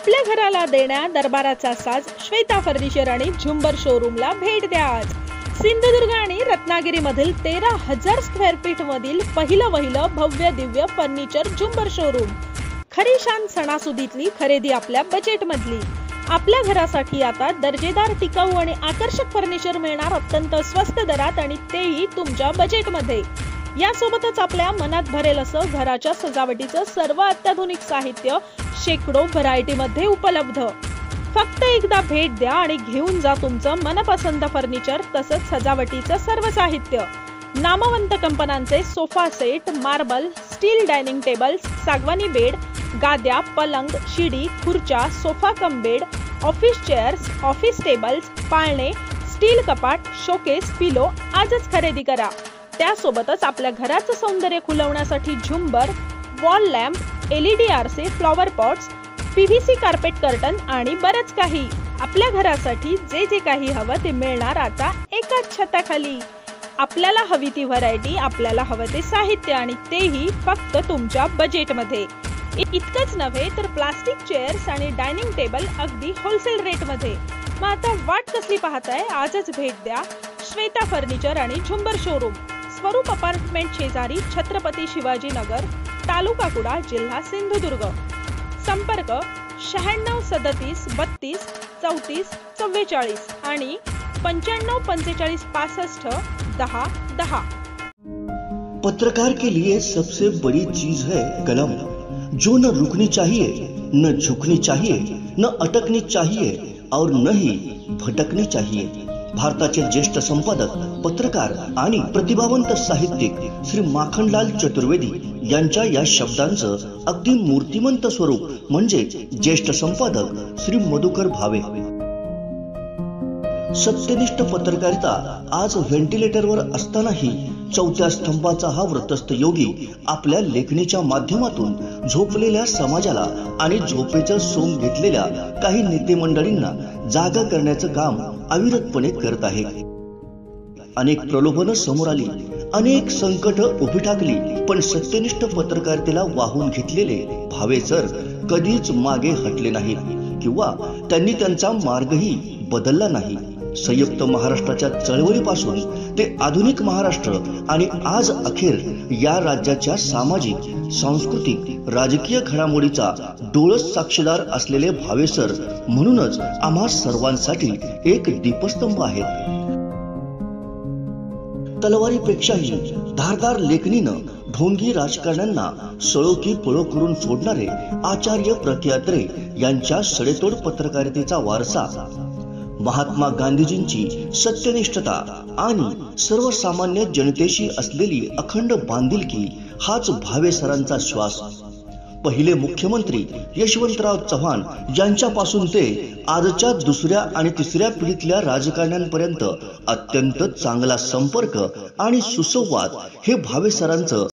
आपल्या घराला देण्या दरबाराचा साज श्वेता फर्निचर आणि झुंबर शोरूमला भेट द्या आज। सिंधुदुर्ग आणि रत्नागिरी मधील 13,000 स्क्वेअर फीट मधील पहिलं भव्य दिव्य फर्निचर झुंबर शोरूम। खरी शान सणासुदीतली खरेदी आपल्या बजेट मधली। आपल्या घरासाठी आता दर्जेदार टिकाऊ आणि आकर्षक फर्निचर मिळणार अत्यंत स्वस्त दरात आणि तेही तुमच्या बजेट मध्ये। यासोबतच आपल्या मनात भरेल असं घराच्या सजावटीचं सर्व अत्याधुनिक साहित्य शेकडो व्हरायटी मध्ये उपलब्ध। फक्त एकदा भेट द्या आणि घेऊन जा तुमचं मनपसंत फर्निचर तसंच सजावटीचं सर्व साहित्य। नामवंत कंपन्यांचे sofa set, marble, steel dining tables, सागवानी बेड, गाद्या, पलंग, शिडी, खुर्च्या, sofa cum bed, office chairs, office tables, पाळणे, स्टील कपाट, शोकेस, पिलो आजच खरेदी करा। त्यासोबतच आपल्या घराचं सौंदर्य खुलवण्यासाठी झुंबर, वॉल लॅम्प, LED आरसे, flower pots, PVC carpet curtain आणि बरंच काही। आपल्या घरासाठी जे जे काही हवं ते मिळणार आता एकाच छताखाली। आपल्याला हवी ती व्हरायटी, आपल्याला हवं ते साहित्य आणि तेही फक्त तुमच्या बजेट मध्ये। इतकंच नव्हे तर प्लास्टिक चेअर्स आणि डायनिंग टेबल अगदी होलसेल रेट मध्ये। मग आता वाट कसली पाहताय, आजच भेट द्या श्वेता फर्निचर आणि झुंबर शोरूम, स्वरूप अपार्टमेंट शेजारी, छत्रपती शिवाजी नगर, तालुका कुडाळ, जिल्हा सिंधुदुर्ग। संपर्क 96 37 32 34 44 आणि 95 45 65 10 10। पत्रकार के लिए सबसे बड़ी चीज है कलम, जो न रुकनी चाहिए, न झुकनी चाहिए, न अटकनी चाहिए और न ही भटकनी चाहिए। भारताचे ज्येष्ठ संपादक, पत्रकार आणि प्रतिभावंत साहित्यिक श्री माखनलाल चतुर्वेदी यांच्या या शब्दांचं अगदी मूर्तिमंत स्वरूप म्हणजे ज्येष्ठ संपादक श्री मधुकर भावे। सत्यनिष्ठ पत्रकारिता आज व्हेंटिलेटरवर असतानाही चौथ्या स्तंभाचा हा व्रतस्थ योगी आपल्या लेखणीच्या माध्यमातून झोपलेल्या समाजाला आणि झोपेचं सोंग घेतलेल्या काही नेते मंडळींना जागा करण्याचं काम अविरतपणे करत आहे। अनेक प्रलोभनं समोर आली, अनेक संकट उभी टाकली, पण सत्यनिष्ठ पत्रकारितेला वाहून घेतलेले भावे सर कधीच मागे हटले नाहीत किंवा त्यांनी त्यांचा मार्गही बदलला नाही। संयुक्त महाराष्ट्राच्या चळवळीपासून ते आधुनिक महाराष्ट्र आणि आज अखेर या राज्याच्या सामाजिक, सांस्कृतिक, राजकीय घडामोडीचा डोळस साक्षीदार असलेले भावे सर म्हणूनच आम्हा सर्वांसाठी एक दीपस्तंभ आहेत। तलवारीपेक्षाही धारदार लेखणीनं ढोंगी राजकारण्यांना सळो की पळो करून सोडणारे आचार्य प्रख्यात्रे यांच्या सडेतोड पत्रकारितेचा वारसा, महात्मा गांधीजींची सत्यनिष्ठता आणि सर्वसामान्य जनतेशी असलेली अखंड बांधिलकी हाच भावे सरांचा श्वास। पहिले मुख्यमंत्री यशवंतराव चव्हाण यांच्यापासून ते आजच्या दुसऱ्या आणि तिसऱ्या पिढीतल्या राजकारण्यांपर्यंत अत्यंत चांगला संपर्क आणि सुसंवाद हे भावे सरांचं